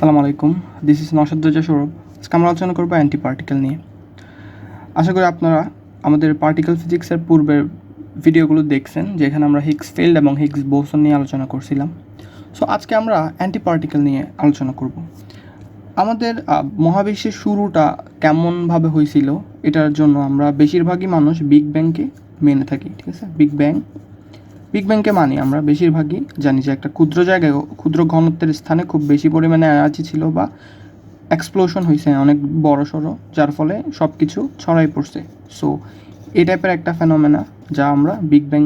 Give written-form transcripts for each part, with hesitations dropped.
আসসালামু আলাইকুম, this is Naushad Reza Sourav. আজকে আমরা আলোচনা করবো অ্যান্টি পার্টিকেল নিয়ে। আশা করি আপনারা আমাদের পার্টিকেল ফিজিক্সের পূর্বের ভিডিওগুলো দেখছেন, যেখানে আমরা হিগস ফিল্ড এবং হিগস বোসন নিয়ে আলোচনা করছিলাম। সো আজকে আমরা অ্যান্টি পার্টিকেল নিয়ে আলোচনা করব। আমাদের মহাবিশ্বের শুরুটা কেমনভাবে হয়েছিল, এটার জন্য আমরা বেশিরভাগই মানুষ বিগ ব্যাংকে মেনে থাকি। ঠিক আছে, বিগ ব্যাংকে মানি আমরা বেশিরভাগই জানি যে একটা ক্ষুদ্র জায়গায় ক্ষুদ্র ঘনত্বের স্থানে খুব বেশি পরিমাণে এনার্জি ছিল বা এক্সপ্লোশন হয়েছে অনেক বড় সড়ো, যার ফলে সব কিছু ছড়াই পড়ছে। সো এই টাইপের একটা ফেনোমেনা যা আমরা বিগ ব্যাং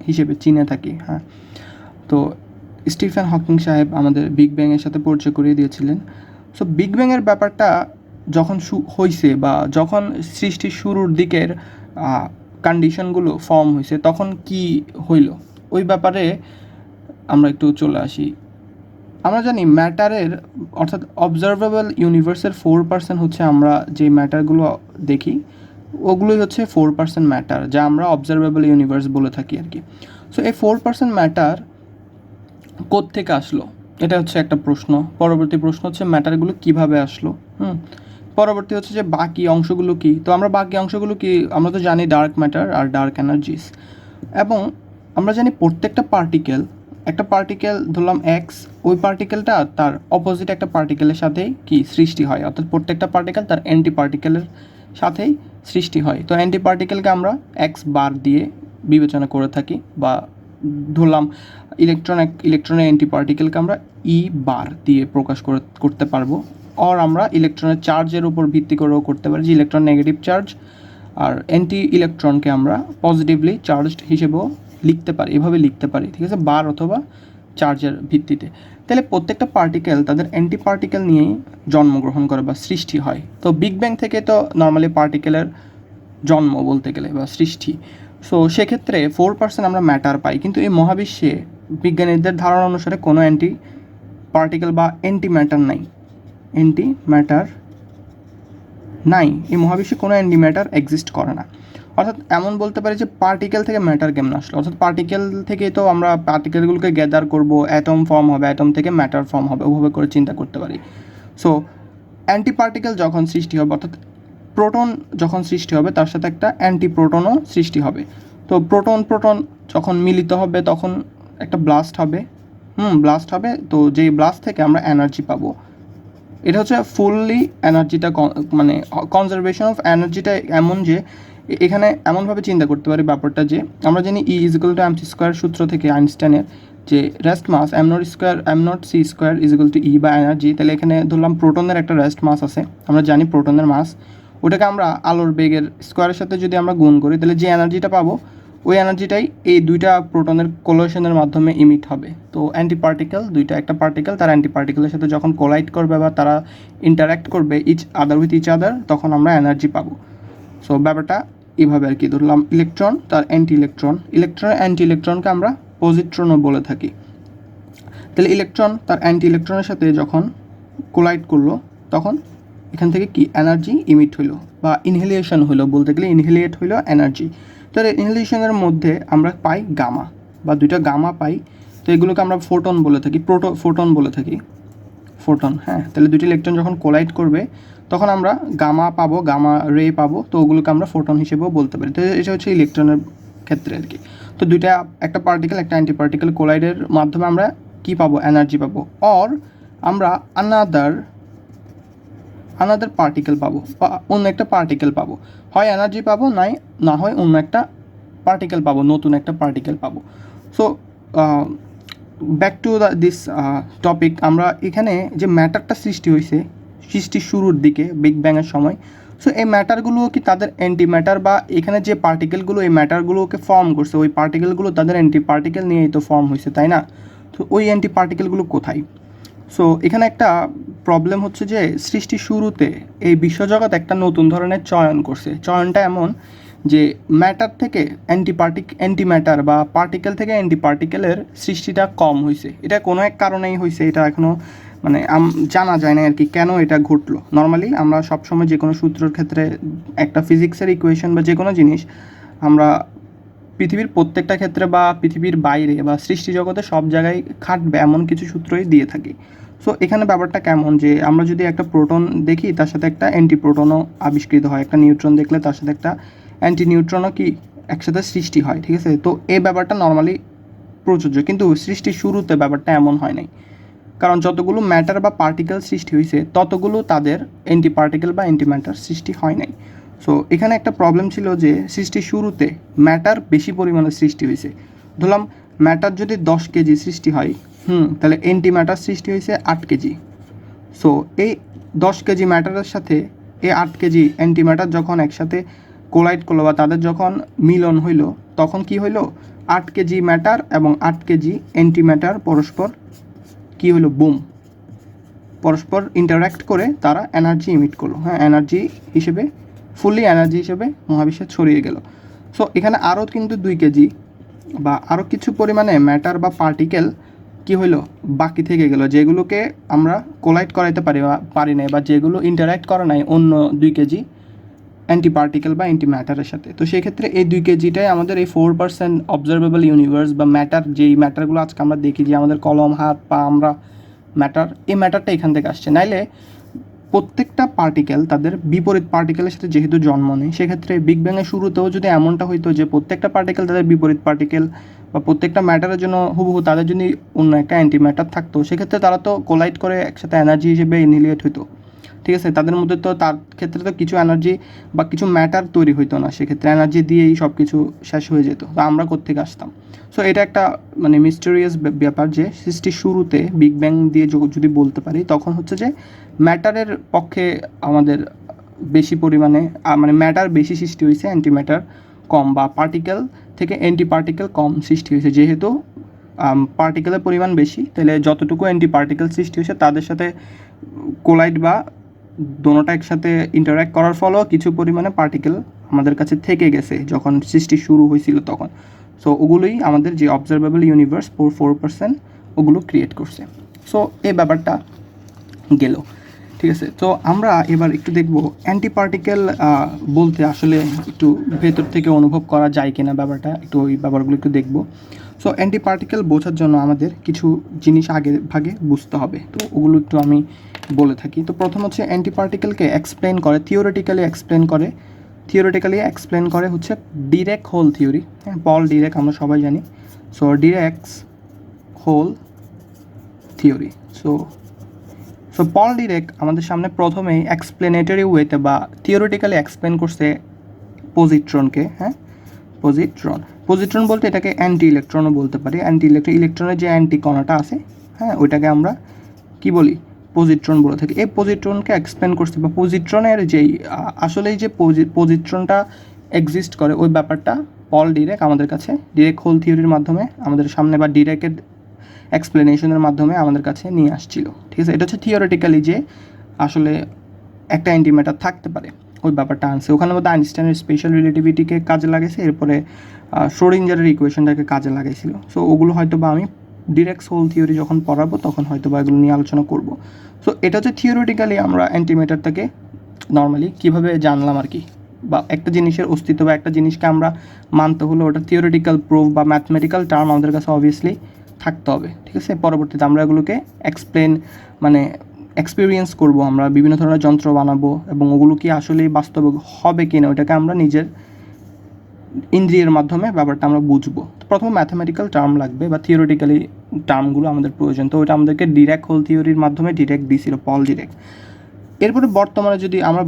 হিসেবে চিনে থাকি। হ্যাঁ, তো স্টিফেন হকিং সাহেব আমাদের বিগ ব্যাংয়ের সাথে পরিচয় করিয়ে দিয়েছিলেন। সো বিগ ব্যাংয়ের ব্যাপারটা যখন হয়েছে বা যখন সৃষ্টির শুরুর দিকের কন্ডিশনগুলো ফর্ম হয়েছে, তখন কি হইল ওই ব্যাপারে আমরা একটু চলে আসি। আমরা জানি ম্যাটারের অর্থাৎ অবজারভেবল ইউনিভার্সের 4% হচ্ছে আমরা যে ম্যাটারগুলো দেখি, ওগুলোই হচ্ছে 4% ম্যাটার, যা আমরা অবজারভেবল ইউনিভার্স বলে থাকি আর কি। সো এই 4% ম্যাটার কোত্থেকে আসলো, এটা হচ্ছে একটা প্রশ্ন। পরবর্তী প্রশ্ন হচ্ছে ম্যাটারগুলো কিভাবে আসলো। পরবর্তী হচ্ছে যে বাকি অংশগুলো কি। তো আমরা বাকি অংশগুলো কি, আমরা তো জানি ডার্ক ম্যাটার আর ডার্ক এনার্জিস, এবং আমরা জানি প্রত্যেকটা পার্টিকেল, একটা পার্টিকেল ধরলাম এক্স, ওই পার্টিকেলটা তার অপোজিট একটা পার্টিকেলের সাথেই কি সৃষ্টি হয়, অর্থাৎ প্রত্যেকটা পার্টিকেল তার অ্যান্টি পার্টিকেলের সাথেই সৃষ্টি হয়। তো অ্যান্টি পার্টিকেলকে আমরা এক্স বার দিয়ে বিবেচনা করে থাকি, বা ধরলাম ইলেকট্রনের অ্যান্টি পার্টিকেলকে আমরা ই বার দিয়ে প্রকাশ করতে পারবো। আর আমরা ইলেকট্রনের চার্জের উপর ভিত্তি করেও করতে পারি, যে ইলেকট্রন নেগেটিভ চার্জ আর অ্যান্টি ইলেকট্রনকে আমরা পজিটিভলি চার্জড হিসেবেও লিখতে পারি, এভাবে লিখতে পারি। ঠিক আছে, বার অথবা চার্জের ভিত্তিতে। তাহলে প্রত্যেকটা পার্টিকেল তাদের অ্যান্টি পার্টিকেল নিয়েই জন্মগ্রহণ করে বা সৃষ্টি হয়। তো বিগ ব্যাং থেকে তো নর্মালি পার্টিকেলের জন্ম বলতে গেলে বা সৃষ্টি। সো সেক্ষেত্রে 4% আমরা ম্যাটার পাই, কিন্তু এই মহাবিশ্বে বিজ্ঞানীদের ধারণা অনুসারে কোনো অ্যান্টি পার্টিকেল বা অ্যান্টি ম্যাটার নাই। অ্যান্টি ম্যাটার নাই, এই মহাবিশ্বে কোনো অ্যান্টি ম্যাটার এক্সিস্ট করে না। অর্থাৎ এমন বলতে পারি যে পার্টিকেল থেকে ম্যাটার কেমন আসলো, অর্থাৎ পার্টিকেল থেকেই তো আমরা পার্টিকেলগুলোকে গ্যাদার করব, অ্যাটম ফর্ম হবে, অ্যাটম থেকে ম্যাটার ফর্ম হবে, ওভাবে করে চিন্তা করতে পারি। সো অ্যান্টি পার্টিকেল যখন সৃষ্টি হবে, অর্থাৎ প্রোটন যখন সৃষ্টি হবে, তার সাথে একটা অ্যান্টি প্রোটনও সৃষ্টি হবে। তো প্রোটন যখন মিলিত হবে, তখন একটা ব্লাস্ট হবে। ব্লাস্ট হবে, তো যেই ব্লাস্ট থেকে আমরা এনার্জি পাবো। এটা হচ্ছে ফুললি এনার্জিটা, মানে কনজারভেশন অফ এনার্জিটা এমন যে এখানে এমনভাবে চিন্তা করতে পারি ব্যাপারটা, যে আমরা জানি E equal to MC square সূত্র থেকে আইনস্টাইনের, যে rest mass M nought C square equal to E বা এনার্জি। তাহলে এখানে ধরলাম প্রোটনের একটা রেস্ট মাস আছে, আমরা জানি প্রোটনের মাস, ওটাকে আমরা আলোর বেগের স্কোয়ারের সাথে যদি আমরা গুণ করি, তাহলে যে এনার্জিটা পাবো, ওই এনার্জিটাই এই দুইটা প্রোটনের কোলাইশনের মাধ্যমে ইমিট হবে। তো অ্যান্টি পার্টিকেল দুইটা, একটা পার্টিকেল তার অ্যান্টি পার্টিকেলের সাথে যখন কোলাইড করবে বা তারা ইন্টারাক্ট করবে ইচ আদার, তখন আমরা এনার্জি পাবো। সো ব্যাপারটা এইভাবে আর কি। ধরলাম ইলেকট্রন তার ইলেকট্রনের অ্যান্টি ইলেকট্রনকে আমরা পজিট্রনও বলে থাকি। তাহলে ইলেকট্রন তার অ্যান্টি ইলেকট্রনের সাথে যখন কোলাইড করলো, তখন এখান থেকে কি এনার্জি ইমিট হইলো বা ইনহেলিয়েশন হইলো, বলতে গেলে ইনহেলিয়েট হইলো এনার্জি। তো ইনহেলিয়েশনের মধ্যে আমরা পাই গামা বা দুইটা গামা পাই। তো এগুলোকে আমরা ফোটন বলে থাকি, ফোটন বলে থাকি, ফোটন। হ্যাঁ, তাহলে দুটি ইলেকট্রন যখন কোলাইড করবে, তখন আমরা গামা পাবো, গামা রে পাবো। তো ওগুলোকে আমরা ফোটন হিসেবেও বলতে পারি। তো এটা হচ্ছে ইলেকট্রনের ক্ষেত্রে আর কি। তো দুইটা, একটা পার্টিকেল একটা অ্যান্টি পার্টিকেল কোলাইডের মাধ্যমে আমরা কি পাবো, এনার্জি পাবো। অর আমরা আনাদার পার্টিকেল পাবো বা অন্য একটা পার্টিকেল পাবো, হয় এনার্জি পাবো, না হয় অন্য একটা পার্টিকেল পাবো, নতুন একটা পার্টিকেল পাবো। So back to this topic, আমরা এখানে যে ম্যাটারটা সৃষ্টি হয়েছে সৃষ্টির শুরুর দিকে বিগ ব্যাংয়ের সময়, সো এই ম্যাটারগুলো কি তাদের অ্যান্টি ম্যাটার, বা এখানে যে পার্টিকেলগুলো এই ম্যাটারগুলোকে ফর্ম করছে, ওই পার্টিকেলগুলো তাদের অ্যান্টি পার্টিকেল নিয়েই তো ফর্ম হয়েছে, তাই না? তো ওই অ্যান্টি পার্টিকেলগুলো কোথায়? সো এখানে একটা প্রবলেম হচ্ছে যে সৃষ্টির শুরুতে এই বিশ্বজগৎ একটা নতুন ধরনের চয়ন করছে। চয়নটা এমন যে ম্যাটার থেকে অ্যান্টি ম্যাটার বা পার্টিকেল থেকে অ্যান্টি পার্টিকেলের সৃষ্টিটা কম হয়েছে। এটা কোনো এক কারণেই হয়েছে, এটা এখনও মানে জানা যায় না আর কি কেন এটা ঘটলো। নর্মালি আমরা সবসময় যে কোনো সূত্রের ক্ষেত্রে একটা ফিজিক্সের ইকুয়েশন বা যে কোনো জিনিস আমরা পৃথিবীর প্রত্যেকটা ক্ষেত্রে বা পৃথিবীর বাইরে বা সৃষ্টি জগতে সব জায়গায় খাটবে এমন কিছু সূত্রই দিয়ে থাকি। সো এখানে ব্যাপারটা কেমন যে আমরা যদি একটা প্রোটন দেখি তার সাথে একটা অ্যান্টি প্রোটনও আবিষ্কৃত হয়, একটা নিউট্রন দেখলে তার সাথে একটা অ্যান্টি নিউট্রনও কি একসাথে সৃষ্টি হয়, ঠিক আছে। তো এই ব্যাপারটা নর্মালি প্রযোজ্য, কিন্তু সৃষ্টির শুরুতে ব্যাপারটা এমন হয় নাই, কারণ যতগুলো ম্যাটার বা পার্টিকেল সৃষ্টি হয়েছে ততগুলো তাদের অ্যান্টি পার্টিকেল বা অ্যান্টি ম্যাটার সৃষ্টি হয় নাই। সো এখানে একটা প্রবলেম ছিল যে সৃষ্টির শুরুতে ম্যাটার বেশি পরিমাণে সৃষ্টি হয়েছে। ধরলাম ম্যাটার যদি 10 কেজি সৃষ্টি হয়, তাহলে অ্যান্টি ম্যাটার সৃষ্টি হয়েছে 8 কেজি। সো এই 10 কেজি ম্যাটারের সাথে এই 8 কেজি অ্যান্টি ম্যাটার যখন একসাথে কোলাইড করলো বা তাদের যখন মিলন হইল, তখন কি হইল, 8 কেজি ম্যাটার এবং 8 কেজি অ্যান্টি ম্যাটার পরস্পর কি হলো, বুম, পরস্পর ইন্টারাক্ট করে তারা এনার্জি ইমিট করলো, এনার্জি হিসেবে, ফুললি এনার্জি হিসেবে মহাবিশ্বে ছড়িয়ে গেল। সো এখানে আরও কিন্তু 2 কেজি বা আরও কিছু পরিমাণে ম্যাটার বা পার্টিকেল কি হইলো, বাকি থেকে গেল, যেগুলোকে আমরা কোলাইড করাইতে পারি নাই বা যেগুলো ইন্টারাক্ট করে নাই অন্য 2 কেজি অ্যান্টি পার্টিকেল বা অ্যান্টি ম্যাটারের সাথে। তো সেক্ষেত্রে এই 2 কেজিটাই আমাদের এই 4% অবজারভেবল ইউনিভার্স বা ম্যাটার, যেই ম্যাটারগুলো আজকে আমরা দেখি যে আমাদের কলম, হাত, পা, আমরা ম্যাটার, এই ম্যাটারটা এখান থেকে আসছে। নাইলে প্রত্যেকটা পার্টিকেল তাদের বিপরীত পার্টিকেলের সাথে যেহেতু জন্ম নেয়, সেক্ষেত্রে বিগ ব্যাংয়ের শুরুতেও যদি এমনটা হইতো যে প্রত্যেকটা পার্টিকেল তাদের বিপরীত পার্টিকেল বা প্রত্যেকটা ম্যাটারের জন্য হুবহু তাদের যদি অন্য একটা অ্যান্টি ম্যাটার থাকতো, সেক্ষেত্রে তারা তো কোলাইড করে একসাথে এনার্জি হিসেবে ইনহিলিয়েট হইতো, ঠিক আছে। তাদের মধ্যে তো তার ক্ষেত্রে তো কিছু এনার্জি বা কিছু ম্যাটার তৈরি হইতো না, সেক্ষেত্রে এনার্জি দিয়েই সব কিছু শেষ হয়ে যেত, তো আমরা কোত্থেকে আসতাম। সো এটা একটা মানে মিস্টেরিয়াস ব্যাপার যে সৃষ্টির শুরুতে বিগ ব্যাং দিয়ে যদি বলতে পারি, তখন হচ্ছে যে ম্যাটারের পক্ষে আমাদের বেশি পরিমাণে মানে ম্যাটার বেশি সৃষ্টি হয়েছে, অ্যান্টি ম্যাটার কম, বা পার্টিকেল থেকে অ্যান্টি পার্টিকেল কম সৃষ্টি হয়েছে। যেহেতু পার্টিকেলের পরিমাণ বেশি, তাহলে যতটুকু অ্যান্টি পার্টিকেল সৃষ্টি হয়েছে তাদের সাথে কোলাইড বা দোনোটা একসাথে ইন্টারাক্ট করার ফলেও কিছু পরিমাণে পার্টিকেল আমাদের কাছে থেকে গেছে যখন সৃষ্টি শুরু হয়েছিল তখন। সো ওগুলোই আমাদের যে অবজারভেবল ইউনিভার্স 4% ওগুলো ক্রিয়েট করছে। সো এই ব্যাপারটা গেল, ঠিক আছে। তো আমরা এবার একটু দেখব অ্যান্টি পার্টিকেল বলতে আসলে একটু ভেতর থেকে অনুভব করা যায় কিনা ব্যাপারটা, একটু ওই ব্যাপারগুলো একটু দেখব। সো অ্যান্টি পার্টিকেল বোঝার জন্য আমাদের কিছু জিনিস আগে ভাগে বুঝতে হবে, তো ওগুলো একটু আমি বলে থাকি। তো প্রথম হচ্ছে অ্যান্টি পার্টিকেলকে এক্সপ্লেন করে, থিওরিটিক্যালি এক্সপ্লেন করে হচ্ছে ডিরেক হোল থিওরি, পল ডিরেক আমরা সবাই জানি। So Dirac's hole theory. So Paul Dirac আমাদের সামনে প্রথমেই এক্সপ্লেনেটরি ওয়েতে বা থিওরিটিক্যালি এক্সপ্লেন করছে পজিট্রনকে, পজিট্রন বলতে এটাকে অ্যান্টি ইলেকট্রনও বলতে পারি। ইলেকট্রনের যে অ্যান্টি কণাটা আছে, ওইটাকে আমরা কি বলি, পজিট্রন বলে থাকি। এই পজিট্রনকে এক্সপ্লেন করছে বা পজিট্রনের যেই আসলেই যে পজিট্রনটা এক্সিস্ট করে ওই ব্যাপারটা পল ডিরেক আমাদের কাছে ডিরেক হোল থিওরির মাধ্যমে আমাদের সামনে বা ডিরেকের এক্সপ্লেনেশনের মাধ্যমে আমাদের কাছে নিয়ে আসছিল, ঠিক আছে। এটা হচ্ছে থিওরিটিক্যালি যে আসলে একটা অ্যান্টিম্যাটার থাকতে পারে ওই ব্যাপারটা আনছে। ওখানে মধ্যে আইনস্টাইনের স্পেশাল রিলেটিভিটিকে কাজে লাগাইছে, এরপরে শ্রোডিঞ্জারের ইকুয়েশনটাকে কাজে লাগাইছিল। সো ওগুলো হয়তো বা আমি ডিরেক্ট হোল থিওরি যখন পড়াবো তখন হয়তো বা এগুলো নিয়ে আলোচনা করব। সো এটা হচ্ছে থিওরিটিক্যালি আমরা অ্যান্টিম্যাটারটাকে নর্মালি কীভাবে জানলাম আর কি, বা একটা জিনিসের অস্তিত্ব বা একটা জিনিসকে আমরা মানতে হলে ওটা থিওরিটিক্যাল প্রুফ বা ম্যাথমেটিক্যাল টার্ম আমাদের কাছে অবভিয়াসলি থাকতে হবে, ঠিক আছে। পরবর্তীতে আমরা এগুলোকে মানে এক্সপিরিয়েন্স করব, আমরা বিভিন্ন ধরনের যন্ত্র বানাবো এবং ওগুলো কি আসলেই বাস্তবে হবে কিনা ওটাকে আমরা নিজের ইন্দ্রিয়ের মাধ্যমে ব্যাপারটা আমরা বুঝবো। তো প্রথমে ম্যাথামেটিক্যাল টার্ম লাগবে বা থিওরিটিক্যালি টার্মগুলো আমাদের প্রয়োজন, তো ওইটা আমাদেরকে ডিরেক্ট হোল থিওরির মাধ্যমে ডিরেক্ট দিয়েছিল পল ডিরেক। এরপরে বর্তমানে যদি আমরা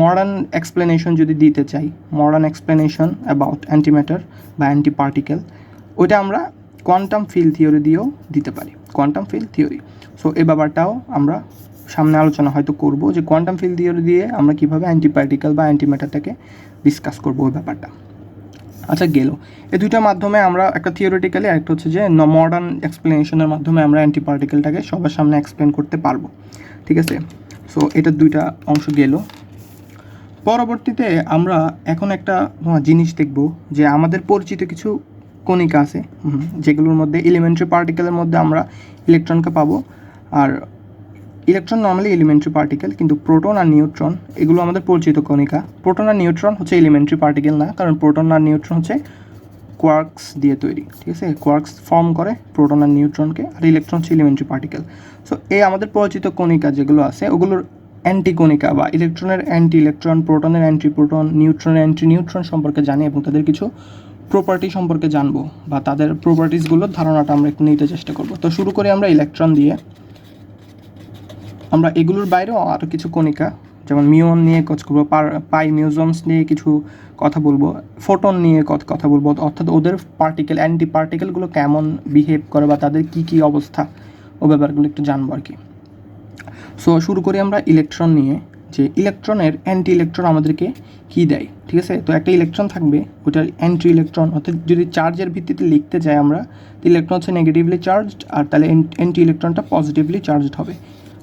মডার্ন এক্সপ্লেনেশন যদি দিতে চাই, মডার্ন এক্সপ্লেনেশন অ্যাবাউট অ্যান্টিম্যাটার বা অ্যান্টি পার্টিকেল, ওইটা আমরা কোয়ান্টাম ফিল্ড থিওরি দিয়েও দিতে পারি, কোয়ান্টাম ফিল্ড থিওরি। সো এই ব্যাপারটাও আমরা সামনে আলোচনা হয়তো করব যে কোয়ান্টাম ফিল্ড থিওরি দিয়ে আমরা কীভাবে অ্যান্টি পার্টিকেল বা অ্যান্টিম্যাটারটাকে ডিসকাস করবো ওই ব্যাপারটা। আচ্ছা গেল, এই দুইটার মাধ্যমে আমরা একটা থিওরিটিক্যালি, একটা হচ্ছে যে মডার্ন এক্সপ্লেনেশনের মাধ্যমে আমরা অ্যান্টি পার্টিকেলটাকে সবার সামনে এক্সপ্লেন করতে পারবো, ঠিক আছে। সো এটার দুইটা অংশ গেল। পরবর্তীতে আমরা এখন একটা জিনিস দেখব যে আমাদের পরিচিত কিছু কণিকা আছে যেগুলোর মধ্যে এলিমেন্টারি পার্টিকেলের মধ্যে আমরা ইলেকট্রনকে পাবো। আর ইলেকট্রন নর্মালি এলিমেন্টারি পার্টিকেল, কিন্তু প্রোটন আর নিউট্রন এগুলো আমাদের পরিচিত কণিকা। প্রোটন আর নিউট্রন হচ্ছে এলিমেন্টারি পার্টিকেল না, কারণ প্রোটন আর নিউট্রন হচ্ছে কোয়ার্কস দিয়ে তৈরি, ঠিক আছে। কোয়ার্কস ফর্ম করে প্রোটন আর নিউট্রনকে, আর ইলেকট্রন হচ্ছে এলিমেন্টারি পার্টিকেল। সো এই আমাদের পরিচিত কণিকা যেগুলো আছে ওগুলোর অ্যান্টি কণিকা বা ইলেকট্রনের অ্যান্টি ইলেকট্রন, প্রোটনের অ্যান্টি প্রোটন, নিউট্রনের অ্যান্টি নিউট্রন সম্পর্কে জানি এবং তাদের কিছু প্রপার্টি সম্পর্কে জানবো বা তাদের প্রপার্টিসগুলোর ধারণাটা আমরা একটু নিতে চেষ্টা করব। তো শুরু করি আমরা ইলেকট্রন দিয়ে। আমরা এগুলোর বাইরেও আরও কিছু কণিকা যেমন মিউন নিয়ে কাজ করবো, পাই মিউজমস নিয়ে কিছু কথা বলবো, ফোটন নিয়ে কথা বলবো, অর্থাৎ ওদের পার্টিকেল অ্যান্টি পার্টিকেলগুলো কেমন বিহেভ করে বা তাদের কী কী অবস্থা ও ব্যাপারগুলো একটু জানবো আর কি। সো শুরু করি আমরা ইলেকট্রন নিয়ে, যে ইলেকট্রনের অ্যান্টি ইলেকট্রন আমাদেরকে কী দেয়, ঠিক আছে। তো একটা ইলেকট্রন থাকবে, ওটার অ্যান্টি ইলেকট্রন, অর্থাৎ যদি চার্জের ভিত্তিতে লিখতে যাই আমরা, ইলেকট্রন হচ্ছে নেগেটিভলি চার্জড আর তাহলে অ্যান্টি ইলেকট্রনটা পজিটিভলি চার্জড হবে।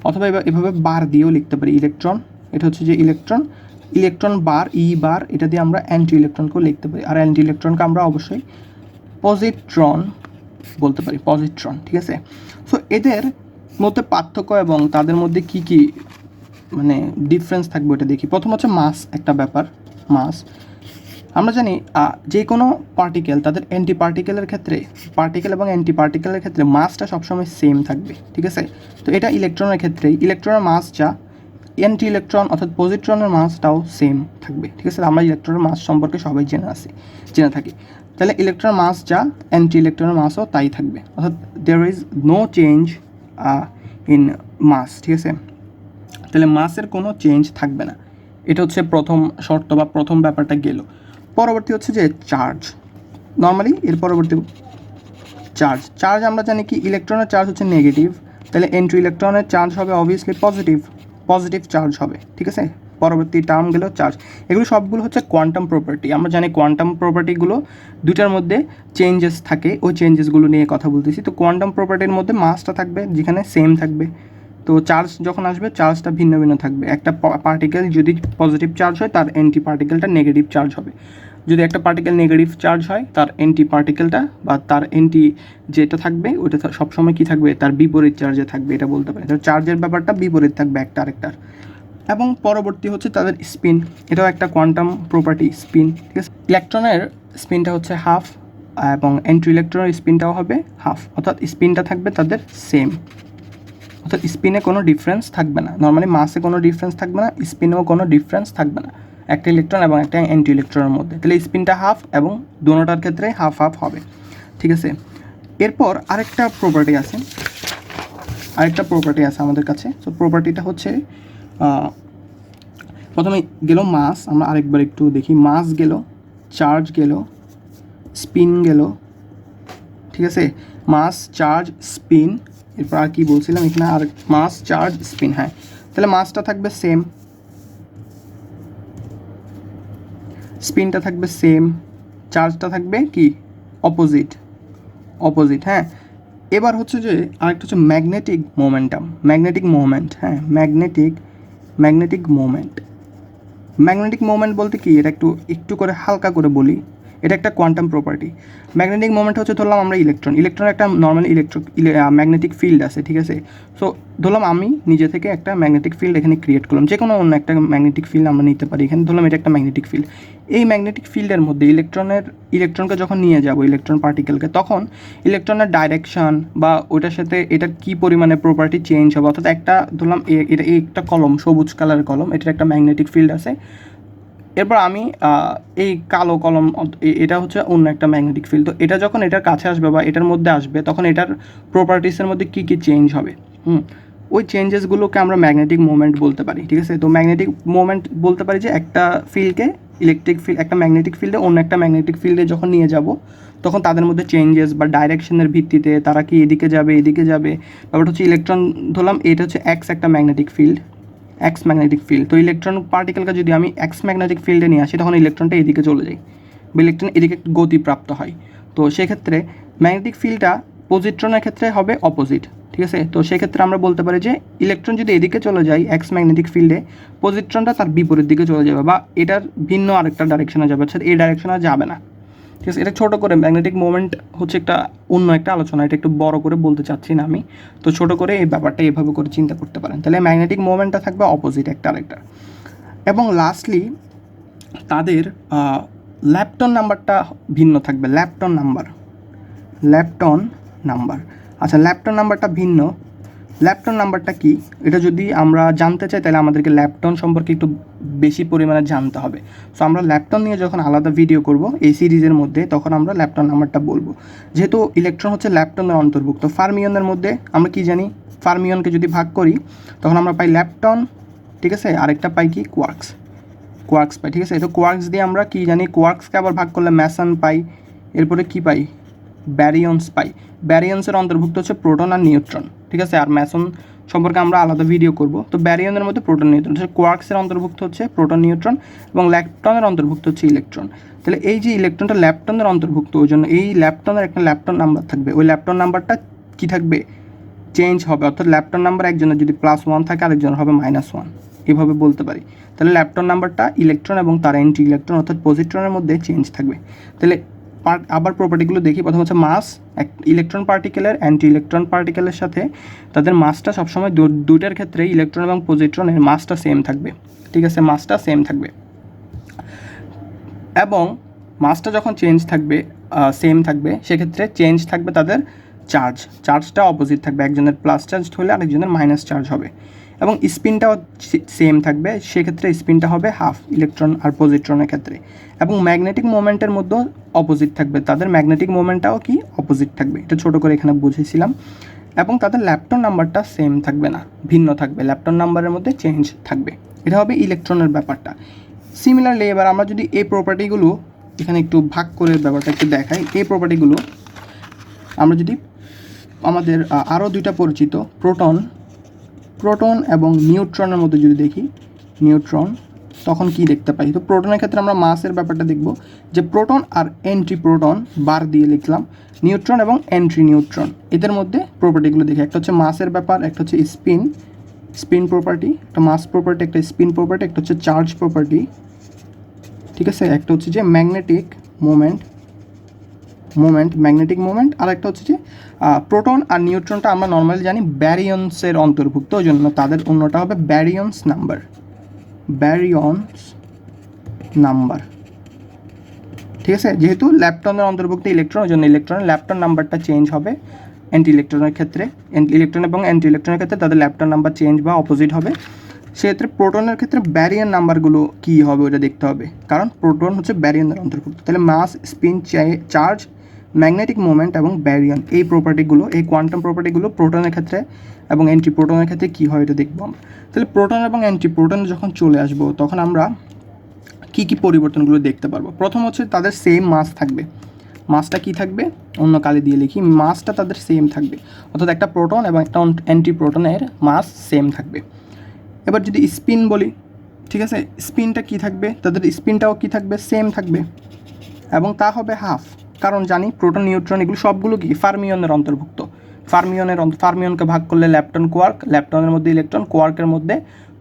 অথবা এভাবে বার দিয়েও লিখতে পারি, ইলেকট্রন, এটা হচ্ছে যে ইলেকট্রন বার, ই বার, এটা দিয়ে আমরা অ্যান্টি ইলেকট্রনকেও লিখতে পারি। আর অ্যান্টি ইলেকট্রনকে আমরা অবশ্যই পজিট্রন বলতে পারি, পজিট্রন, ঠিক আছে। সো এদের মধ্যে পার্থক্য এবং তাদের মধ্যে কি কি মানে ডিফারেন্স থাকবে ওটা দেখি। প্রথম হচ্ছে মাস, একটা ব্যাপার, মাস। আমরা জানি যে কোনো পার্টিকেল তাদের অ্যান্টি পার্টিকেলের ক্ষেত্রে, পার্টিকেল এবং অ্যান্টি পার্টিকেলের ক্ষেত্রে মাসটা সবসময় সেম থাকবে, ঠিক আছে। তো এটা ইলেকট্রনের ক্ষেত্রেই, ইলেকট্রনের মাস যা, অ্যান্টি ইলেকট্রন অর্থাৎ পজিট্রনের মাসটাও সেম থাকবে, ঠিক আছে। আমরা ইলেকট্রনের মাস সম্পর্কে সবাই জেনে থাকি। তাহলে ইলেকট্রনের মাস যা, অ্যান্টি ইলেকট্রনের মাসও তাই থাকবে, অর্থাৎ there is no change in mass, ঠিক আছে। তাহলে মাসের কোনো চেঞ্জ থাকবে না, এটা হচ্ছে প্রথম শর্ত বা প্রথম ব্যাপারটা গেল। পরবর্তী হচ্ছে যে চার্জ। নর্মালি এর পরবর্তী চার্জ আমরা জানি কি, ইলেকট্রনের চার্জ হচ্ছে নেগেটিভ, তাহলে এন্ট্রি ইলেকট্রনের চার্জ হবে অবভিয়াসলি পজিটিভ চার্জ হবে, ঠিক আছে। পরবর্তী টার্ম গেল চার্জ। এগুলো সবগুলো হচ্ছে কোয়ান্টাম প্রপার্টি। আমরা জানি কোয়ান্টাম প্রপার্টিগুলো দুটার মধ্যে চেঞ্জেস থাকে, ওই চেঞ্জেসগুলো নিয়ে কথা বলতেছি। তো কোয়ান্টাম প্রপার্টির মধ্যে মাসটা থাকবে যেখানে সেম থাকবে, তো চার্জ যখন আসবে চার্জটা ভিন্ন ভিন্ন থাকবে। একটা পার্টিকেল যদি পজিটিভ চার্জ হয় তার অ্যান্টি পার্টিকেলটা নেগেটিভ চার্জ হবে, যদি একটা পার্টিকেল নেগেটিভ চার্জ হয় তার অ্যান্টি পার্টিকেলটা বা তার অ্যান্টি যেটা থাকবে ওটা সবসময় কী থাকবে, তার বিপরীত চার্জে থাকবে, এটা বলতে পারে। তো চার্জের ব্যাপারটা বিপরীত থাকবে একটা আরেকটার। এবং পরবর্তী হচ্ছে তাদের স্পিন, এটাও একটা কোয়ান্টাম প্রপার্টি, স্পিন, ঠিক আছে। ইলেকট্রনের স্পিনটা হচ্ছে হাফ এবং অ্যান্টি ইলেকট্রনের স্পিনটাও হবে হাফ, অর্থাৎ স্পিনটা থাকবে তাদের সেম, অর্থাৎ স্পিনে কোনো ডিফারেন্স থাকবে না। নর্মালি মাসে কোনো ডিফারেন্স থাকবে না, স্পিনেও কোনো ডিফারেন্স থাকবে না একটা ইলেকট্রন এবং একটা অ্যান্টি ইলেকট্রনের মধ্যে। তাহলে স্পিনটা হাফ এবং দুটোটার ক্ষেত্রে হাফ হাফ হবে, ঠিক আছে। এরপর আরেকটা প্রপার্টি আছে আমাদের কাছে। সো প্রপার্টিটা হচ্ছে প্রথমে গেল মাস, আমরা আরেকবার একটু দেখি। মাস গেল, চার্জ গেল, স্পিন গেল, ঠিক আছে। মাস, চার্জ, স্পিন, এরপর আর কি বলছিলাম এখানে, আর মাস, চার্জ, স্পিন, হ্যাঁ। তাহলে মাসটা থাকবে সেম, স্পিনটা থাকবে সেম, চার্জটা থাকবে কি অপোজিট, হ্যাঁ। এবার হচ্ছে যে আরেকটা হচ্ছে ম্যাগনেটিক মোমেন্ট, হ্যাঁ। ম্যাগনেটিক মোমেন্ট বলতে কি, এটা একটু করে হালকা করে বলি, এটা একটা কোয়ান্টাম প্রপার্টি। ম্যাগনেটিক মোমেন্ট হচ্ছে, ধরলাম আমরা ইলেকট্রনের একটা নর্মালি ম্যাগনেটিক ফিল্ড আছে, ঠিক আছে। সো ধরলাম আমি নিজে থেকে একটা ম্যাগনেটিক ফিল্ড এখানে ক্রিয়েট করলাম, যে কোনো অন্য একটা ম্যাগনেটিক ফিল্ড আমরা নিতে পারি এখানে। ধরলাম এটা একটা ম্যাগনেটিক ফিল্ড। এই ম্যাগনেটিক ফিল্ডের মধ্যে ইলেকট্রনকে যখন নিয়ে যাবো, ইলেকট্রন পার্টিকেলকে, তখন ইলেকট্রনের ডাইরেকশন বা ওটার সাথে এটার কী পরিমাণে প্রপার্টি চেঞ্জ হবে। অর্থাৎ একটা ধরলাম এটা একটা কলম, সবুজ কালারের কলম, এটার একটা ম্যাগনেটিক ফিল্ড আছে। এরপর আমি এই কালো কলম, এটা হচ্ছে অন্য একটা ম্যাগনেটিক ফিল্ড। তো এটা যখন এটার কাছে আসবে বা এটার মধ্যে আসবে, তখন এটার প্রপার্টিসের মধ্যে কী কী চেঞ্জ হবে, ওই চেঞ্জেসগুলোকে আমরা ম্যাগনেটিক মোমেন্ট বলতে পারি, ঠিক আছে। তো ম্যাগনেটিক মোমেন্ট বলতে পারি যে একটা ফিল্ডকে, ইলেকট্রিক ফিল্ড একটা ম্যাগনেটিক ফিল্ডে অন্য একটা ম্যাগনেটিক ফিল্ডে যখন নিয়ে যাব, তখন তাদের মধ্যে চেঞ্জেস বা ডাইরেকশনের ভিত্তিতে তারা কি এদিকে যাবে। ব্যাপারটা হচ্ছে ইলেকট্রন, ধরলাম এটা হচ্ছে এক্স একটা ম্যাগনেটিক ফিল্ড, তো ইলেকট্রন পার্টিকেলকে যদি আমি এক্স ম্যাগনেটিক ফিল্ডে নিয়ে আসি, তখন ইলেকট্রনটা এদিকে চলে যায় বা ইলেকট্রন এদিকে গতিপ্রাপ্ত হয়। তো সেক্ষেত্রে ম্যাগনেটিক ফিল্ডটা পজিট্রনের ক্ষেত্রে হবে অপোজিট, ঠিক আছে। তো সেক্ষেত্রে আমরা বলতে পারি যে ইলেকট্রন যদি এদিকে চলে যায় এক্স ম্যাগনেটিক ফিল্ডে, পজিট্রনটা তার বিপরীত দিকে চলে যাবে বা এটার ভিন্ন আরেকটা ডাইরেকশনে যাবে, অর্থাৎ এই ডাইরেকশনে যাবে না, ঠিক আছে। এটা ছোটো করে, ম্যাগনেটিক মোমেন্ট হচ্ছে একটা অন্য একটা আলোচনা, এটা একটু বড় করে বলতে চাচ্ছি না আমি। তো ছোটো করে এই ব্যাপারটা এভাবে করে চিন্তা করতে পারেন। তাহলে ম্যাগনেটিক মোমেন্টটা থাকবে অপোজিট একটা আরেকটা। এবং লাস্টলি তাদের ল্যাপটন নাম্বারটা ভিন্ন থাকবে। ল্যাপটন নাম্বার, আচ্ছা ল্যাপটন নাম্বারটা ভিন্ন। ল্যাপটন নাম্বারটা কি, এটা যদি আমরা জানতে চাই তাহলে আমাদেরকে ল্যাপটন সম্পর্কে একটু বেশি পরিমাণে জানতে হবে। সো আমরা ল্যাপটন নিয়ে যখন আলাদা ভিডিও করব এই সিরিজের মধ্যে, তখন আমরা ল্যাপটন নাম্বারটা বলবো। যেহেতু ইলেকট্রন হচ্ছে ল্যাপটনের অন্তর্ভুক্ত, ফার্মিয়নের মধ্যে আমরা কি জানি, ফার্মিয়নকে যদি ভাগ করি তখন আমরা পাই ল্যাপটন, ঠিক আছে, আরেকটা পাই কি কোয়ার্কস পাই, ঠিক আছে। তো কোয়ার্কস দিয়ে আমরা কি জানি, কোয়ার্কসকে আবার ভাগ করলে ম্যাসন পাই, এরপরে কি পাই, ব্যারিয়ন্স পাই। ব্যারিয়ন্সের অন্তর্ভুক্ত হচ্ছে প্রোটন আর নিউট্রন, ঠিক আছে। আর ম্যাসন সম্পর্কে আমরা আলাদা ভিডিও করব। তো ব্যারিয়নের মধ্যে প্রোটন নিউট্রন, কোয়ার্কসের অন্তর্ভুক্ত হচ্ছে প্রোটন নিউট্রন এবং ল্যাপটনের অন্তর্ভুক্ত হচ্ছে ইলেকট্রন। তাহলে এই যে ইলেকট্রনটা ল্যাপটনের অন্তর্ভুক্ত, ওই জন্য এই ল্যাপটনের একটা ল্যাপটন নাম্বার থাকবে। ওই ল্যাপটন নাম্বারটা কি থাকবে, চেঞ্জ হবে। অর্থাৎ ল্যাপটন নাম্বার একজনের যদি +1 থাকে আরেকজনের হবে -1, এভাবে বলতে পারি। তাহলে ল্যাপটন নাম্বারটা ইলেকট্রন এবং তার অ্যান্টি ইলেকট্রন অর্থাৎ পজিট্রনের মধ্যে চেঞ্জ থাকবে। তাহলে আবার প্রপার্টিগুলো দেখি। প্রথম হচ্ছে মাস, ইলেকট্রন পার্টিকেলের অ্যান্টি ইলেকট্রন পার্টিকেলের সাথে তাদের মাসটা সবসময় দুইটার ক্ষেত্রে ইলেকট্রন এবং পজিট্রনের মাসটা সেম থাকবে, ঠিক আছে, মাসটা সেম থাকবে। এবং মাসটা যখন চেঞ্জ থাকবে, সেম থাকবে, সেক্ষেত্রে চেঞ্জ থাকবে তাদের চার্জটা অপোজিট থাকবে। একজনের প্লাস চার্জ হলে আরেকজনের মাইনাস চার্জ হবে। এবং স্পিনটাও সেম থাকবে, সেক্ষেত্রে স্পিনটা হবে হাফ ইলেকট্রন আর পজিট্রনের ক্ষেত্রে। এবং ম্যাগনেটিক মোমেন্টের মধ্যেও অপোজিট থাকবে, তাদের ম্যাগনেটিক মোমেন্টটাও কি অপোজিট থাকবে, এটা ছোটো করে এখানে বুঝেছিলাম। এবং তাদের ল্যাপটন নাম্বারটা সেম থাকবে না, ভিন্ন থাকবে, ল্যাপটন নাম্বারের মধ্যে চেঞ্জ থাকবে। এটা হবে ইলেকট্রনের ব্যাপারটা। সিমিলারলি এবার আমরা যদি এই প্রপার্টিগুলো এখানে একটু ভাগ করে ব্যাপারটা একটু দেখাই, এই প্রপার্টিগুলো আমরা যদি আমাদের আরও দুইটা পরিচিত প্রোটন এবং নিউট্রনের মধ্যে যদি দেখি, নিউট্রন, তখন কি দেখতে পাই। তো প্রোটনের ক্ষেত্রে আমরা মাসের ব্যাপারটা দেখব, যে প্রোটন আর এন্ট্রি প্রোটন বার দিয়ে লিখলাম, নিউট্রন এবং এন্ট্রি নিউট্রন, এদের মধ্যে প্রপার্টিগুলো দেখি। একটা হচ্ছে মাসের ব্যাপার, একটা হচ্ছে স্পিন প্রপার্টি, একটা মাস প্রপার্টি, একটা স্পিন প্রপার্টি, একটা হচ্ছে চার্জ প্রপার্টি, ঠিক আছে, একটা হচ্ছে যে ম্যাগনেটিক মোমেন্ট, আর একটা হচ্ছে যে প্রোটন আর নিউট্রনটা আমরা নর্মালি জানি ব্যারিয়ন্সের অন্তর্ভুক্ত, ওই জন্য তাদের অন্যটা হবে ব্যারিয়ন্স নাম্বার, ঠিক আছে। যেহেতু ল্যাপটনের অন্তর্ভুক্ত ইলেকট্রন, ওই জন্য ইলেকট্রনের ল্যাপটন নাম্বারটা চেঞ্জ হবে। অ্যান্টি ইলেকট্রনের ক্ষেত্রে, ইলেকট্রন এবং অ্যান্টি ইলেকট্রনের ক্ষেত্রে তাদের ল্যাপটন নাম্বার চেঞ্জ বা অপোজিট হবে। সেক্ষেত্রে প্রোটনের ক্ষেত্রে ব্যারিয়ান নাম্বারগুলো কী হবে ওটা দেখতে হবে, কারণ প্রোটন হচ্ছে ব্যারিয়ানের অন্তর্ভুক্ত। তাহলে মাস, স্পিন, চার্জ, ম্যাগনেটিক মোমেন্ট এবং ব্যারিয়ান, এই প্রপার্টিগুলো, এই কোয়ান্টাম প্রপার্টিগুলো প্রোটনের ক্ষেত্রে এবং অ্যান্টি প্রোটনের ক্ষেত্রে কী হয় এটা দেখবো আমরা। তাহলে প্রোটন এবং অ্যান্টি প্রোটনে যখন চলে আসবো তখন আমরা কী পরিবর্তনগুলো দেখতে পারবো। প্রথম হচ্ছে তাদের সেম মাস থাকবে। মাসটা কি থাকবে, অন্য কালি দিয়ে লিখি, মাসটা তাদের সেম থাকবে, অর্থাৎ একটা প্রোটন এবং একটা অ্যান্টি প্রোটনের মাস সেম থাকবে। এবার যদি স্পিন বলি, ঠিক আছে, স্পিনটা কি থাকবে, তাদের স্পিনটাও কি থাকবে, সেম থাকবে, এবং তা হবে হাফ। কারণ জানি প্রোটন নিউট্রন এগুলো সবগুলো কি ফার্মিয়নের অন্তর্ভুক্ত। ফার্মিয়নকে ভাগ করলে ল্যাপটন কোয়ার্ক, ল্যাপটনের মধ্যে ইলেকট্রন, কোয়ার্কের মধ্যে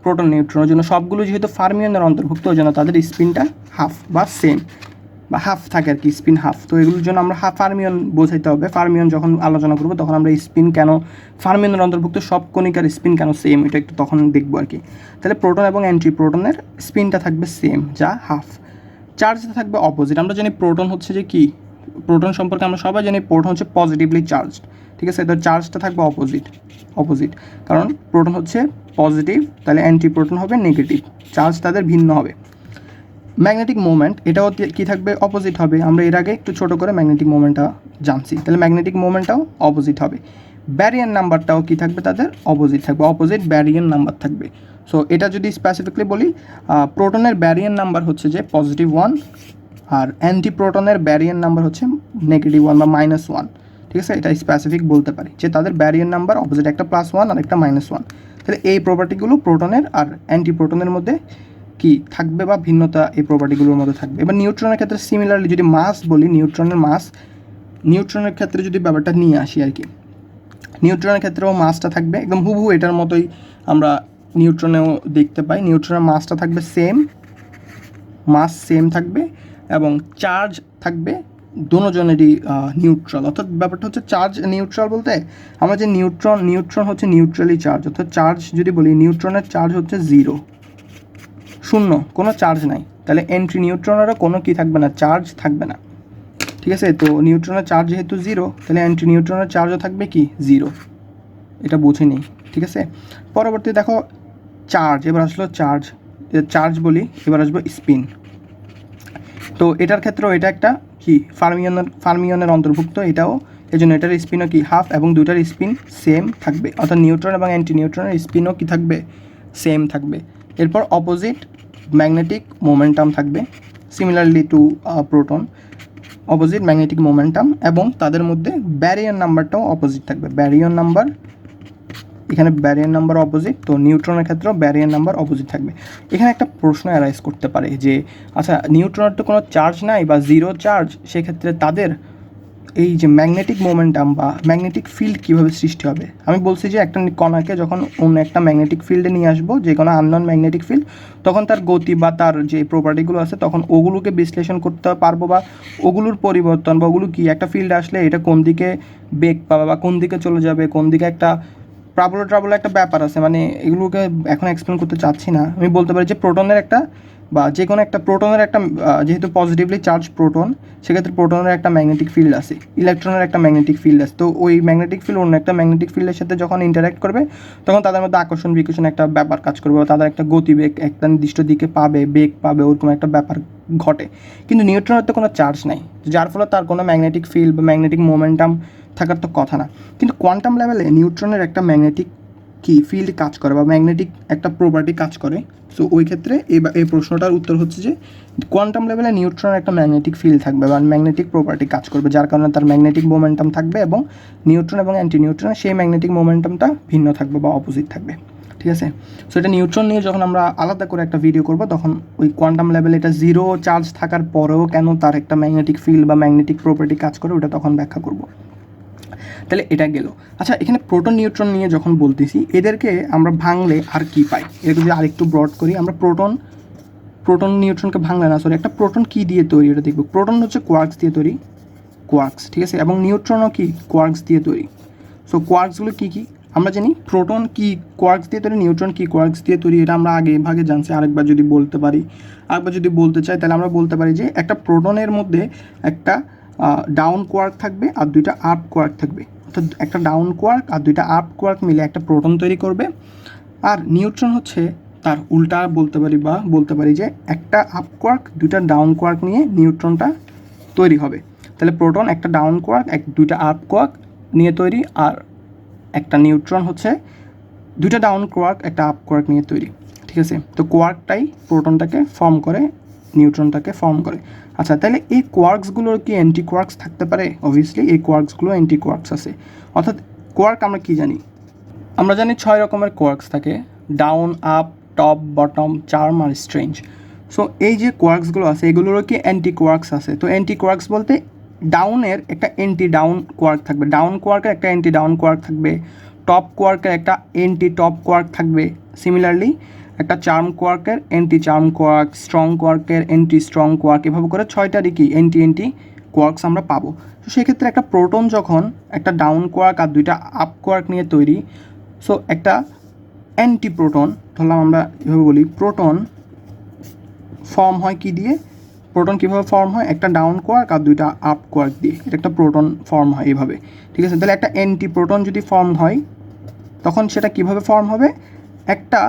প্রোটন নিউট্রনের জন্য সবগুলো যেহেতু ফার্মিয়নের অন্তর্ভুক্ত, ওই জন্য তাদের স্পিনটা হাফ বা সেম বা হাফ থাকে আর কি, স্পিন হাফ। তো এগুলোর জন্য আমরা ফার্মিয়ন বোঝাইতে হবে। ফার্মিয়ন যখন আলোচনা করবো তখন আমরা স্পিন কেন ফার্মিয়নের অন্তর্ভুক্ত সব কণিকার স্পিন কেন সেম, এটা একটু তখন দেখবো আর কি। তাহলে প্রোটন এবং অ্যান্টি প্রোটনের স্পিনটা থাকবে সেম, যা হাফ। চার্জটা থাকবে অপোজিট। আমরা জানি প্রোটন হচ্ছে যে কি, প্রোটন সম্পর্কে আমরা সবাই জানি প্রোটন হচ্ছে পজিটিভলি চার্জড, ঠিক আছে। তো চার্জটা থাকবে অপোজিট, কারণ প্রোটন হচ্ছে পজিটিভ, তাহলে অ্যান্টি প্রোটন হবে নেগেটিভ, চার্জ তাদের ভিন্ন হবে। ম্যাগনেটিক মোমেন্ট, এটাও কি থাকবে, অপোজিট হবে। আমরা এর আগে একটু ছোটো করে ম্যাগনেটিক মোমেন্টটা জানছি, তাহলে ম্যাগনেটিক মোমেন্টটাও অপোজিট হবে। ব্যারিয়ান নাম্বারটাও কি থাকবে, তাদের অপোজিট থাকবে, অপোজিট ব্যারিয়ান নাম্বার থাকবে। সো এটা যদি স্পেসিফিকলি বলি, প্রোটনের ব্যারিয়ান নাম্বার হচ্ছে যে +1 আর অ্যান্টি প্রোটনের ব্যারিয়ান নাম্বার হচ্ছে -1 বা -1, ঠিক আছে। এটা স্পেসিফিক বলতে পারি যে তাদের ব্যারিয়ান নাম্বার অপোজিট, একটা +1 আর একটা -1। তাহলে এই প্রপার্টিগুলো প্রোটনের আর অ্যান্টি প্রোটনের মধ্যে কি থাকবে বা ভিন্নতা এই প্রপার্টিগুলোর মধ্যে থাকবে। এবার নিউট্রনের ক্ষেত্রে সিমিলারলি যদি মাস বলি, নিউট্রনের ক্ষেত্রে যদি ব্যাপারটা নিয়ে আসি আর কি, নিউট্রনের ক্ষেত্রেও মাসটা থাকবে একদম হুবহু এটার মতোই আমরা নিউট্রনেও দেখতে পাই। নিউট্রনের মাসটা থাকবে মাস সেম থাকবে এবং চার্জ থাকবে দুজনেরই নিউট্রাল। অর্থাৎ ব্যাপারটা হচ্ছে চার্জ নিউট্রাল বলতে আমরা যে নিউট্রন হচ্ছে নিউট্রালি চার্জ, অর্থাৎ চার্জ যদি বলি নিউট্রনের চার্জ হচ্ছে 0, শূন্য, কোনো চার্জ নাই, তাহলে এন্ট্রি নিউট্রনেরও কোনো কি থাকবে না, চার্জ থাকবে না। ঠিক আছে, তো নিউট্রনের চার্জ যেহেতু জিরো, তাহলে এন্ট্রি নিউট্রনের চার্জও থাকবে কি জিরো, এটা বুঝে নিই। ঠিক আছে, পরবর্তী দেখো চার্জ, এবার আসলো চার্জ বলি, এবার আসবো স্পিন। তো এটার ক্ষেত্রেও এটা একটা কি ফার্মিয়নের অন্তর্ভুক্ত, এটাও এই জন্য এটার স্পিনও কি হাফ, এবং দুইটার স্পিন সেম থাকবে, অর্থাৎ নিউট্রন এবং অ্যান্টি নিউট্রনের স্পিনও কি থাকবে, সেম থাকবে। এরপর অপোজিট ম্যাগনেটিক মোমেন্টাম থাকবে, similarly two proton, opposite magnetic momentum, এবং তাদের মধ্যে ব্যারিয়ার নাম্বারটাও অপোজিট থাকবে। ব্যারিয়ার নাম্বার, এখানে ব্যারিয়ার নাম্বার অপোজিট, তো নিউট্রনের ক্ষেত্রেও ব্যারিয়ার নাম্বার অপোজিট থাকবে। এখানে একটা প্রশ্ন অ্যারাইজ করতে পারে যে আচ্ছা নিউট্রনের তো কোনো চার্জ নাই বা জিরো চার্জ, সেক্ষেত্রে তাদের এই যে ম্যাগনেটিক মোমেন্টাম বা ম্যাগনেটিক ফিল্ড কীভাবে সৃষ্টি হবে। আমি বলছি যে একটা কণাকে যখন অন্য একটা ম্যাগনেটিক ফিল্ডে নিয়ে আসবো, যে কোনো আননোন ম্যাগনেটিক ফিল্ড, তখন তার গতি বা তার যে প্রপার্টিগুলো আছে তখন ওগুলোকে বিশ্লেষণ করতে পারবো, বা ওগুলোর পরিবর্তন বা ওগুলো কি একটা ফিল্ডে আসলে এটা কোন দিকে বেগ পাবে বা কোন দিকে চলে যাবে, কোন দিকে একটা ট্রাবল একটা ব্যাপার আছে, মানে এগুলোকে এখন এক্সপ্লেন করতে চাচ্ছি না। আমি বলতে পারি যে প্রোটনের একটা বা যে কোনো একটা প্রোটনের একটা যেহেতু পজিটিভলি চার্জ প্রোটন, সেক্ষেত্রে প্রোটনের একটা ম্যাগনেটিক ফিল্ড আছে, ইলেকট্রনের একটা ম্যাগনেটিক ফিল্ড আছে। তো ওই ম্যাগনেটিক ফিল্ড অন্য একটা ম্যাগনেটিক ফিল্ডের সাথে যখন ইন্টারাক্ট করবে, তখন তাদের মধ্যে আকর্ষণ বিকর্ষণ একটা ব্যাপার কাজ করবে, বা তাদের একটা গতিবেগ একটা নির্দিষ্ট দিকে পাবে, বেগ পাবে, ওরকম একটা ব্যাপার ঘটে। কিন্তু নিউট্রনের তো কোনো চার্জ নাই, যার ফলে তার কোনো ম্যাগনেটিক ফিল্ড বা ম্যাগনেটিক মোমেন্টাম থাকার তো কথা না। কিন্তু কোয়ান্টাম লেভেলে নিউট্রনের একটা ম্যাগনেটিক কি ফিল্ড কাজ করে বা ম্যাগনেটিক একটা প্রপার্টি কাজ করে। সো ওই ক্ষেত্রে এই প্রশ্নটার উত্তর হচ্ছে যে কোয়ান্টাম লেভেলে নিউট্রনের একটা ম্যাগনেটিক ফিল্ড থাকবে বা ম্যাগনেটিক প্রপার্টি কাজ করবে, যার কারণে তার ম্যাগনেটিক মোমেন্টাম থাকবে, এবং নিউট্রন এবং অ্যান্টি নিউট্রনের সেই ম্যাগনেটিক মোমেন্টামটা ভিন্ন থাকবে বা অপোজিট থাকবে। ঠিক আছে, সো এটা নিউট্রন নিয়ে যখন আমরা আলাদা করে একটা ভিডিও করব, তখন ওই কোয়ান্টাম লেভেলে এটা জিরো চার্জ থাকার পরেও কেন তার একটা ম্যাগনেটিক ফিল্ড বা ম্যাগনেটিক প্রপার্টি কাজ করে, ওটা তখন ব্যাখ্যা করব। তাহলে এটা গেল। আচ্ছা, এখানে প্রোটন নিউট্রন নিয়ে যখন বলতেছি, এদেরকে আমরা ভাঙলে আর কি পাই, এটাকে যদি আরেকটু ব্রড করি, আমরা প্রোটন নিউট্রনকে ভাঙলে না, সরি, একটা প্রোটন কী দিয়ে তৈরি এটা দেখব। প্রোটন হচ্ছে কোয়ার্কস দিয়ে তৈরি, কোয়ার্কস, ঠিক আছে, এবং নিউট্রনও কি কোয়ার্কস দিয়ে তৈরি। সো কোয়ার্কসগুলো কী কী আমরা জানি, প্রোটন কি কোয়ার্কস দিয়ে তৈরি, নিউট্রন কি কোয়ার্কস দিয়ে তৈরি, এটা আমরা আগে ভাগে জানছি। আরেকবার যদি বলতে পারি, আরেকবার যদি বলতে চাই, তাহলে আমরা বলতে পারি যে একটা প্রোটনের মধ্যে একটা ডাউন কোয়ার্ক থাকবে আর দুইটা আপ কোয়ার্ক থাকবে, অর্থাৎ একটা ডাউন কোয়ার্ক আর দুইটা আপ কোয়ার্ক মিলে একটা প্রোটন তৈরি করবে। আর নিউট্রন হচ্ছে তার উল্টা বলতে পারি, বা বলতে পারি যে একটা আপ কোয়ার্ক দুইটা ডাউন কোয়ার্ক নিয়ে নিউট্রনটা তৈরি হবে। তাহলে প্রোটন একটা ডাউন কোয়ার্ক দুইটা আপ কোয়ার্ক নিয়ে তৈরি, আর একটা নিউট্রন হচ্ছে দুইটা ডাউন কোয়ার্ক একটা আপ কোয়ার্ক নিয়ে তৈরি। ঠিক আছে, তো কোয়ার্কটাই প্রোটনটাকে ফর্ম করে, নিউট্রনটাকে ফর্ম করে। আচ্ছা, তাহলে এই কোয়ার্কসগুলোর কি অ্যান্টি কোয়ার্কস থাকতে পারে? অবভিয়াসলি এই কোয়ার্কসগুলো অ্যান্টি কোয়ার্কস আছে। অর্থাৎ কোয়ার্ক আমরা কি জানি, আমরা জানি 6 রকমের কোয়ার্কস থাকে, down, up, top, bottom, charm আর স্ট্রেঞ্জ। সো এই যে কোয়ার্কসগুলো আছে, এগুলোরও কি অ্যান্টি কোয়ার্কস আছে। তো অ্যান্টি কোয়ার্কস বলতে ডাউনের একটা অ্যান্টি ডাউন কোয়ার্ক থাকবে, ডাউন কোয়ার্কের একটা অ্যান্টি ডাউন কোয়ার্ক থাকবে, টপ কোয়ার্কের একটা অ্যান্টি টপ কোয়ার্ক থাকবে, সিমিলারলি একটা চার্ম কোয়ার্কের অ্যান্টি চার্ম কোয়ার্ক, স্ট্রং কোয়ার্কের অ্যান্টি স্ট্রং কোয়ার্ক, এভাবে করে 6টারই কি অ্যান্টি কোয়ার্কস আমরা পাবো। তো সেক্ষেত্রে একটা প্রোটন যখন একটা ডাউন কোয়ার্ক আর দুইটা আপ কোয়ার্ক নিয়ে তৈরি, সো একটা অ্যান্টি প্রোটন ধরলাম, আমরা এভাবে বলি প্রোটন ফর্ম হয় কি দিয়ে, প্রোটন কীভাবে ফর্ম হয়, একটা ডাউন কোয়ার্ক আর দুইটা আপ কোয়ার্ক দিয়ে এটা একটা প্রোটন ফর্ম হয় এইভাবে। ঠিক আছে, তাহলে একটা অ্যান্টি প্রোটন যদি ফর্ম হয়, তখন সেটা কিভাবে ফর্ম হবে, একটা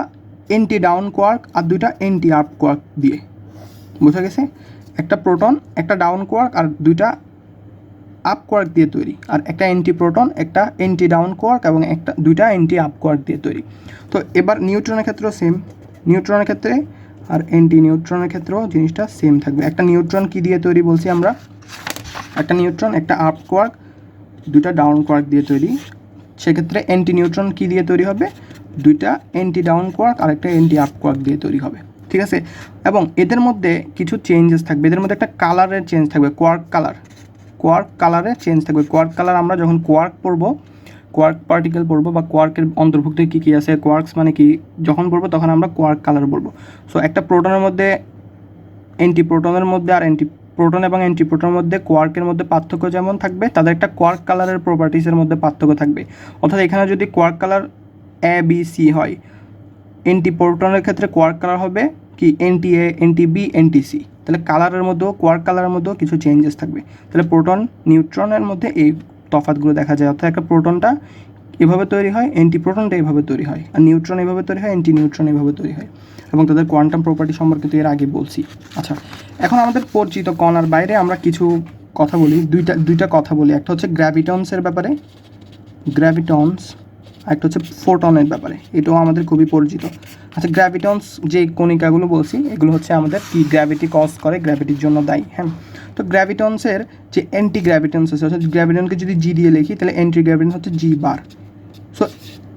অ্যান্টি ডাউন কোয়ার্ক আর দুইটা অ্যান্টি আপ কোয়ার্ক দিয়ে। বোঝা গেছে, একটা প্রোটন একটা ডাউন কোয়ার্ক আর দুইটা আপ কোয়ার্ক দিয়ে তৈরি, আর একটা অ্যান্টি প্রোটন একটা অ্যান্টি ডাউন কোয়ার্ক এবং দুইটা অ্যান্টি আপ কোয়ার্ক দিয়ে তৈরি। তো এবার নিউট্রনের ক্ষেত্রেও সেম, নিউট্রনের ক্ষেত্রে আর অ্যান্টি নিউট্রনের ক্ষেত্রেও জিনিসটা সেম থাকবে। একটা নিউট্রন কি দিয়ে তৈরি বলছি আমরা, একটা নিউট্রন একটা আপ কোয়ার্ক দুইটা ডাউন কোয়ার্ক দিয়ে তৈরি। সেক্ষেত্রে অ্যান্টি নিউট্রন কি দিয়ে তৈরি হবে, দুইটা অ্যান্টি ডাউন কোয়ার্ক আর একটা অ্যান্টি আপ কোয়ার্ক দিয়ে তৈরি হবে। ঠিক আছে, এবং এদের মধ্যে কিছু চেঞ্জেস থাকবে, এদের মধ্যে একটা কালারের চেঞ্জ থাকবে, কোয়ার্ক কালারের চেঞ্জ থাকবে। কোয়ার্ক কালার আমরা যখন কোয়ার্ক পড়বো, কোয়ার্ক পার্টিকেল পড়বো বা কোয়ার্কের অন্তর্ভুক্ত কী কী আছে, কোয়ার্কস মানে কি যখন পড়বো, তখন আমরা কোয়ার্ক কালার বলবো। সো একটা প্রোটনের মধ্যে অ্যান্টি প্রোটনের মধ্যে আর প্রোটন এবং অ্যান্টি প্রোটনের মধ্যে কোয়ার্কের মধ্যে পার্থক্য যেমন থাকবে, তাদের একটা কোয়ার্ক কালারের প্রপার্টিসের মধ্যে পার্থক্য থাকবে। অর্থাৎ এখানে যদি quark colour A B C হয়, অ্যান্টি প্রোটনের ক্ষেত্রে কোয়ার্ক কালার হবে কি NTA, NTB, NTC। তাহলে কালারের মধ্যেও কোয়ার্ক কালারের মধ্যেও কিছু চেঞ্জেস থাকবে। তাহলে প্রোটন নিউট্রনের মধ্যে এই তফাৎগুলো দেখা যায়। অর্থাৎ একটা প্রোটনটা এভাবে তৈরি হয়, অ্যান্টি প্রোটনটা এভাবে তৈরি হয়, আর নিউট্রন এভাবে তৈরি হয়, অ্যান্টি নিউট্রন এভাবে তৈরি হয়, এবং তাদের কোয়ান্টাম প্রপার্টি সম্পর্কে তো এর আগে বলছি। আচ্ছা, এখন আমাদের পরিচিত কণার বাইরে আমরা কিছু কথা বলি, দুইটা কথা বলি। একটা হচ্ছে গ্র্যাভিটনসের ব্যাপারে, গ্র্যাভিটনস, আর একটা হচ্ছে ফোটনের ব্যাপারে, এটাও আমাদের খুবই পরিচিত। আচ্ছা, গ্র্যাভিটনস যে কণিকাগুলো বলছি এগুলো হচ্ছে আমাদের কি গ্র্যাভিটি কজ করে, গ্র্যাভিটির জন্য দায়ী। হ্যাঁ, তো গ্র্যাভিটনসের যে অ্যান্টি গ্র্যাভিটনস আছে, অর্থাৎ গ্র্যাভিটনকে যদি জি দিয়ে লিখি তাহলে অ্যান্টি গ্র্যাভিটন হচ্ছে জি বার। সো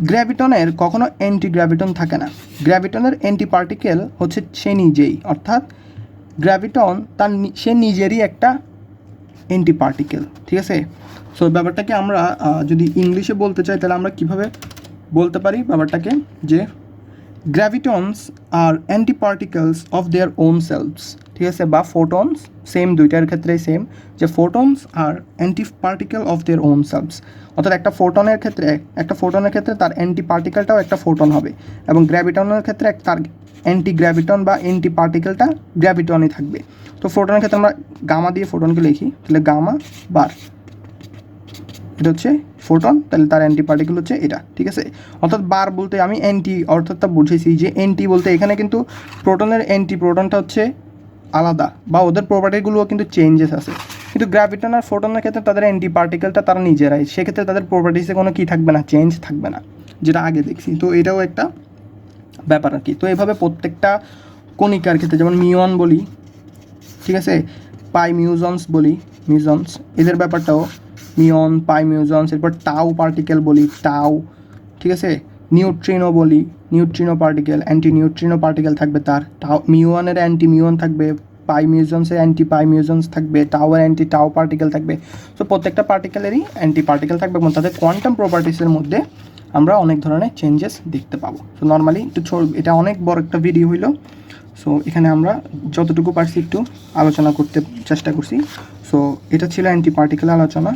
গ্র্যাভিটনের কখনো অ্যান্টি গ্র্যাভিটন থাকে না। গ্র্যাভিটনের অ্যান্টি পার্টিকেল হচ্ছে সে নিজেই, অর্থাৎ গ্র্যাভিটন সে নিজেরই একটা অ্যান্টি পার্টিকেল, ঠিক আছে। সো ব্যাপারটাকে আমরা যদি ইংলিশে বলতে চাই তাহলে আমরা কীভাবে বলতে পারি ব্যাপারটাকে, যে গ্র্যাভিটনস আর anti particles of their own selves, ঠিক আছে, বা ফোটনস, সেম দুইটার ক্ষেত্রেই সেম, যে ফোটনস আর anti particle of their own selves. অর্থাৎ একটা ফোটনের ক্ষেত্রে তার অ্যান্টি পার্টিকেলটাও একটা ফোটন হবে, এবং গ্র্যাভিটনের ক্ষেত্রে তার অ্যান্টি গ্র্যাভিটন বা অ্যান্টি পার্টিকেলটা গ্র্যাভিটনই থাকবে। তো ফোটনের ক্ষেত্রে আমরা গামা দিয়ে ফোটনকে লিখি, তাহলে গামা বার, এটা হচ্ছে ফোটন, তাহলে তার অ্যান্টি পার্টিকেল হচ্ছে এটা, ঠিক আছে। অর্থাৎ বার বলতে আমি অ্যান্টি অর্থাৎ বুঝেছি যে অ্যান্টি বলতে এখানে কিন্তু প্রোটনের অ্যান্টি প্রোটনটা হচ্ছে আলাদা, বা ওদের প্রপার্টিগুলোও কিন্তু চেঞ্জেস আছে। কিন্তু গ্র্যাভিটন আর ফোটনের ক্ষেত্রে তাদের অ্যান্টি পার্টিকেলটা তারা নিজেরাই, সেক্ষেত্রে তাদের প্রপার্টিসে কোনো কী থাকবে না, চেঞ্জ থাকবে না, যেটা আগে দেখছি। তো এটাও একটা ব্যাপার আর কি। তো এইভাবে প্রত্যেকটা কণিকার ক্ষেত্রে, যেমন মিউন বলি, ঠিক আছে, পাই মিউজনস বলি, মিউজনস, এদের ব্যাপারটাও মিউন, পাই মিউজনস, এরপর টাউ পার্টিকেল বলি, টাউ, ঠিক আছে, নিউট্রিনো বলি, neutrino particle, anti neutrino particle থাকবে তার, টাউ মিউনের অ্যান্টি মিউন থাকবে, পাই মিউজনসের অ্যান্টি পাই মিউজনস থাকবে, টাউয়ের অ্যান্টি টাউ পার্টিকেল থাকবে। তো প্রত্যেকটা পার্টিকেলেরই অ্যান্টি পার্টিকেল থাকবে, এবং তাদের কোয়ান্টাম প্রপার্টিসের মধ্যে আমরা অনেক ধরনের চেঞ্জেস দেখতে পাবো। তো নর্মালি একটু এটা অনেক বড় একটা ভিডিও হইলো। সো এখানে আমরা যতটুকু পারছি একটু আলোচনা করতে চেষ্টা করছি। সো এটা ছিল অ্যান্টি পার্টিকেল আলোচনা।